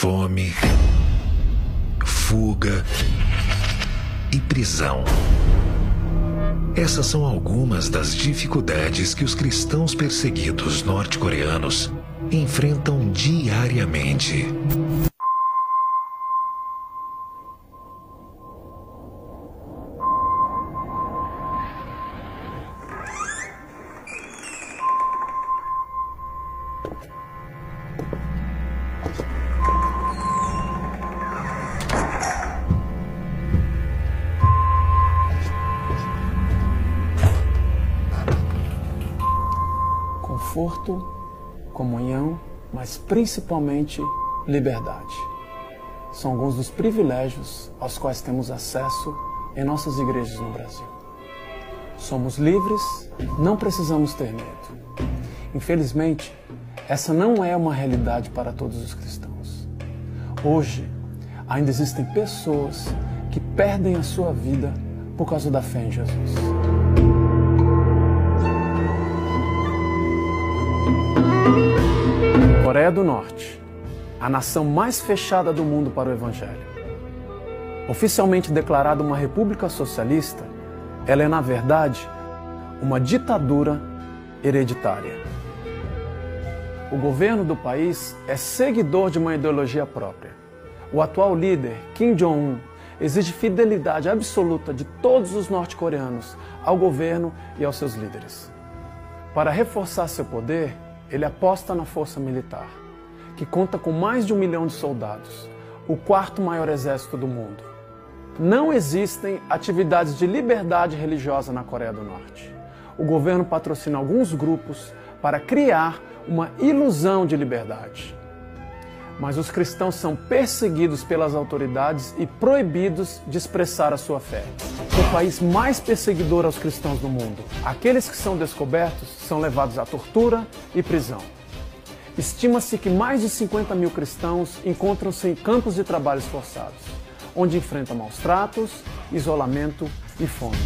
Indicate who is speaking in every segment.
Speaker 1: fome, fuga e prisão. Essas são algumas das dificuldades que os cristãos perseguidos norte-coreanos enfrentam diariamente.
Speaker 2: Conforto, comunhão, mas principalmente liberdade. São alguns dos privilégios aos quais temos acesso em nossas igrejas no Brasil. Somos livres, não precisamos ter medo. Infelizmente, essa não é uma realidade para todos os cristãos. Hoje, ainda existem pessoas que perdem a sua vida por causa da fé em Jesus. Coreia do Norte, a nação mais fechada do mundo para o Evangelho. Oficialmente declarada uma república socialista, ela é, na verdade, uma ditadura hereditária. O governo do país é seguidor de uma ideologia própria. O atual líder, Kim Jong-un, exige fidelidade absoluta de todos os norte-coreanos ao governo e aos seus líderes. Para reforçar seu poder, ele aposta na força militar, que conta com mais de 1 milhão de soldados, o quarto maior exército do mundo. Não existem atividades de liberdade religiosa na Coreia do Norte. O governo patrocina alguns grupos para criar uma ilusão de liberdade. Mas os cristãos são perseguidos pelas autoridades e proibidos de expressar a sua fé. O país mais perseguidor aos cristãos do mundo. Aqueles que são descobertos são levados à tortura e prisão. Estima-se que mais de 50 mil cristãos encontram-se em campos de trabalhos forçados, onde enfrentam maus tratos, isolamento e fome.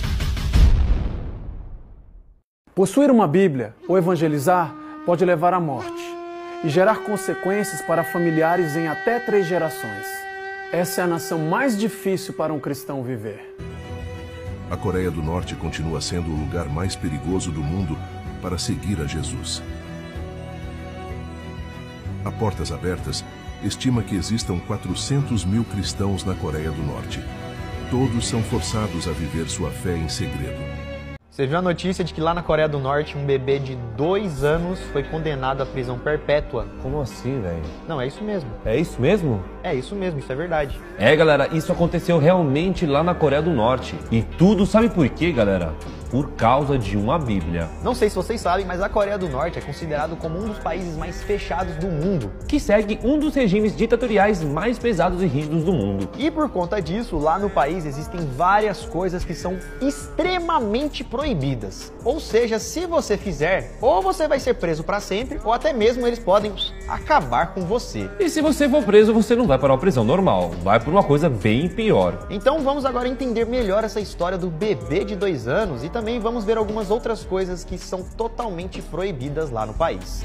Speaker 2: Possuir uma Bíblia ou evangelizar pode levar à morte e gerar consequências para familiares em até 3 gerações. Essa é a nação mais difícil para um cristão viver.
Speaker 3: A Coreia do Norte continua sendo o lugar mais perigoso do mundo para seguir a Jesus. A Portas Abertas estima que existam 400 mil cristãos na Coreia do Norte. Todos são forçados a viver sua fé em segredo.
Speaker 4: Você viu a notícia de que lá na Coreia do Norte um bebê de 2 anos foi condenado à prisão perpétua?
Speaker 5: Como assim, velho?
Speaker 4: Não, é isso mesmo.
Speaker 5: É isso mesmo?
Speaker 4: É isso mesmo, isso é verdade.
Speaker 5: É, galera, isso aconteceu realmente lá na Coreia do Norte. E tudo, sabe por quê, galera? Por causa de uma Bíblia.
Speaker 4: Não sei se vocês sabem, mas a Coreia do Norte é considerado como um dos países mais fechados do mundo.
Speaker 5: Que segue um dos regimes ditatoriais mais pesados e rígidos do mundo.
Speaker 4: E por conta disso, lá no país existem várias coisas que são extremamente proibidas. Ou seja, se você fizer, ou você vai ser preso para sempre, ou até mesmo eles podem acabar com você.
Speaker 5: E se você for preso, você não vai para uma prisão normal, vai por uma coisa bem pior.
Speaker 4: Então vamos agora entender melhor essa história do bebê de 2 anos e também vamos ver algumas outras coisas que são totalmente proibidas lá no país.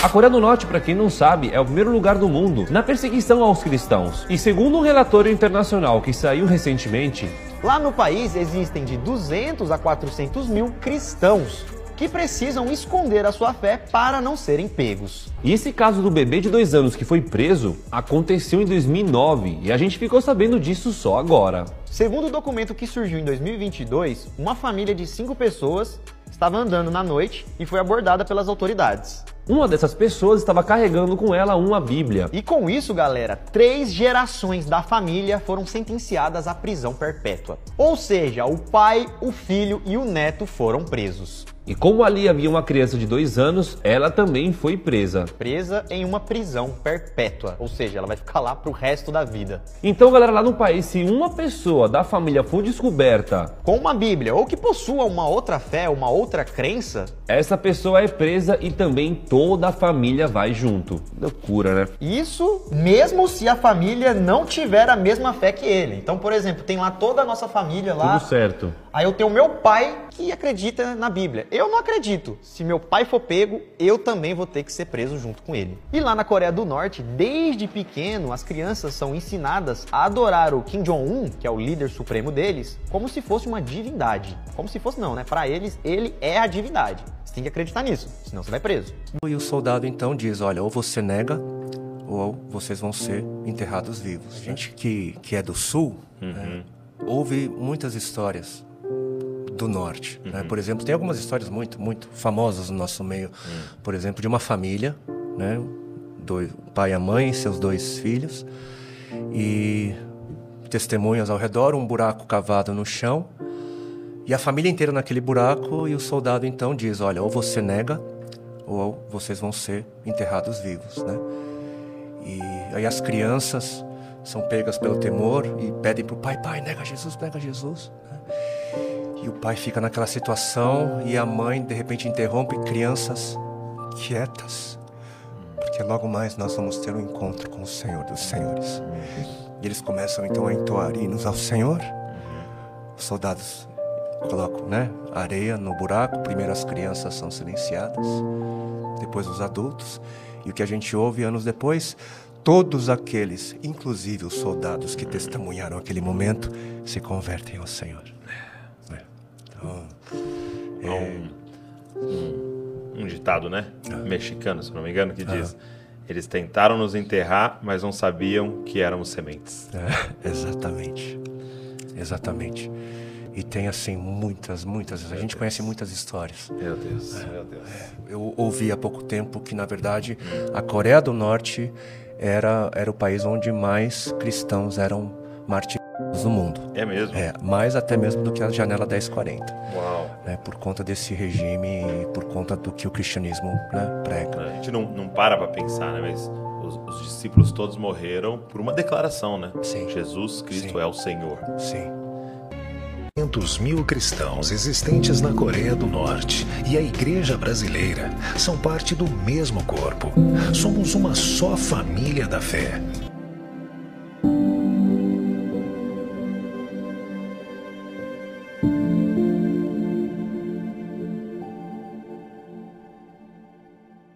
Speaker 5: A Coreia do Norte, para quem não sabe, é o primeiro lugar do mundo na perseguição aos cristãos. E segundo um relatório internacional que saiu recentemente,
Speaker 4: lá no país existem de 200 a 400 mil cristãos que precisam esconder a sua fé para não serem pegos.
Speaker 5: E esse caso do bebê de 2 anos que foi preso aconteceu em 2009 e a gente ficou sabendo disso só agora.
Speaker 4: Segundo o documento que surgiu em 2022, uma família de 5 pessoas estava andando na noite e foi abordada pelas autoridades.
Speaker 5: Uma dessas pessoas estava carregando com ela uma Bíblia.
Speaker 4: E com isso, galera, 3 gerações da família foram sentenciadas à prisão perpétua. Ou seja, o pai, o filho e o neto foram presos.
Speaker 5: E como ali havia uma criança de 2 anos, ela também foi presa.
Speaker 4: Presa em uma prisão perpétua, ou seja, ela vai ficar lá pro resto da vida.
Speaker 5: Então, galera, lá no país, se uma pessoa da família for descoberta
Speaker 4: com uma Bíblia ou que possua uma outra fé, uma outra crença,
Speaker 5: essa pessoa é presa e também toda a família vai junto. Loucura, né?
Speaker 4: Isso mesmo se a família não tiver a mesma fé que ele. Então, por exemplo, tem lá toda a nossa família lá.
Speaker 5: Tudo certo.
Speaker 4: Aí eu tenho o meu pai que acredita na Bíblia. eu não acredito. Se meu pai for pego, eu também vou ter que ser preso junto com ele. E lá na Coreia do Norte, desde pequeno, as crianças são ensinadas a adorar o Kim Jong-un, que é o líder supremo deles, como se fosse uma divindade. Como se fosse não, né? Para eles, ele é a divindade. Você tem que acreditar nisso, senão você vai preso.
Speaker 6: E o soldado então diz, olha, ou você nega, ou vocês vão ser enterrados vivos. Gente que é do sul, né, ouve muitas histórias do norte. Né? Por exemplo, tem algumas histórias muito famosas no nosso meio. Por exemplo, de uma família, né, o pai e a mãe e seus 2 filhos, e testemunhas ao redor, um buraco cavado no chão, e a família inteira naquele buraco, e o soldado então diz, olha, ou você nega, ou vocês vão ser enterrados vivos, né? E aí as crianças são pegas pelo temor e pedem pro pai, nega Jesus, né? E o pai fica naquela situação e a mãe de repente interrompe, crianças quietas, porque logo mais nós vamos ter um encontro com o Senhor dos Senhores. E eles começam então a entoar hinos ao Senhor. Os soldados colocam, né, areia no buraco. Primeiro as crianças são silenciadas, depois os adultos. E o que a gente ouve anos depois, todos aqueles, inclusive os soldados que testemunharam aquele momento, se convertem ao Senhor.
Speaker 7: Um ditado, né? Mexicano, se não me engano, que diz: eles tentaram nos enterrar, mas não sabiam que éramos sementes.
Speaker 6: Exatamente. E tem assim muitas, a gente conhece muitas histórias.
Speaker 7: Meu Deus.
Speaker 6: Eu ouvi há pouco tempo que, na verdade, a Coreia do Norte era o país onde mais cristãos eram martirizados no mundo.
Speaker 7: É mesmo?
Speaker 6: Mais até mesmo do que a janela 1040.
Speaker 7: Uau.
Speaker 6: Né, por conta desse regime e por conta do que o cristianismo, né, prega.
Speaker 7: A gente não para pensar, né? Mas os discípulos todos morreram por uma declaração, né?
Speaker 6: Sim.
Speaker 7: Jesus Cristo é o Senhor.
Speaker 6: Sim.
Speaker 1: 500.000 cristãos existentes na Coreia do Norte e a Igreja Brasileira são parte do mesmo corpo. Somos uma só família da fé.